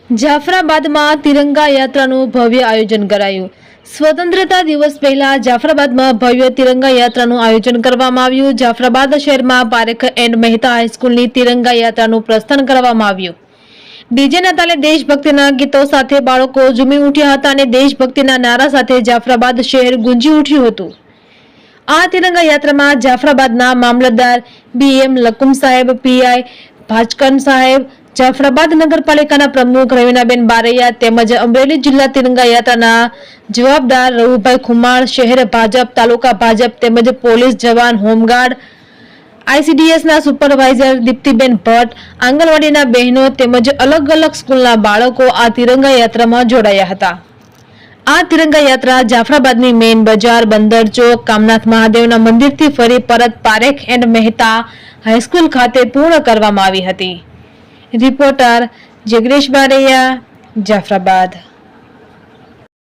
જાફરાબાદમાં તિરંગા યાત્રાનું ભવ્ય આયોજન કરાયું। સ્વતંત્રતા દિવસ પહેલા જાફરાબાદમાં ભવ્ય તિરંગા યાત્રાનું આયોજન કરવામાં આવ્યું। જાફરાબાદ શહેરમાં પારેખ એન્ડ મહેતા હાઈસ્કૂલની તિરંગા યાત્રાનું પ્રસ્થાન કરવામાં આવ્યું। ડીજેના તાલે દેશભક્તિના ગીતો સાથે બાળકો ઝૂમી ઉઠ્યા હતા અને દેશભક્તિના નારા સાથે જાફરાબાદ શહેર ગુંજી ઉઠ્યું હતું। આ તિરંગા યાત્રામાં જાફરાબાદના મામલતદાર BM લકુમ સાહેબ, PI ભાજકન સાહેબ, જાફરાબાદ નગરપાલિકાના પ્રમુખ રવીનાબેન બારૈયા તેમજ અમરેલી જિલ્લા તિરંગા યાત્રાના જવાબદાર રવુભાઈ ખુમાણ, શહેર ભાજપ, તાલુકા ભાજપ તેમજ પોલીસ જવાન, હોમગાર્ડ, ICDSના સુપરવાઇઝર દીપ્તિબેન ભટ્ટ, આંગણવાડીના બહેનો તેમજ અલગ અલગ સ્કૂલના બાળકો આ તિરંગા યાત્રામાં જોડાયા હતા। આ તિરંગા યાત્રા જાફરાબાદની મેઇન બજાર, બંદર ચોક, કામનાથ મહાદેવના મંદિરથી ફરી પરત પારેખ એન્ડ મહેતા હાઈસ્કૂલ ખાતે પૂર્ણ કરવામાં આવી હતી। રિપોર્ટર જગદીશ બારૈયા, જાફરાબાદ।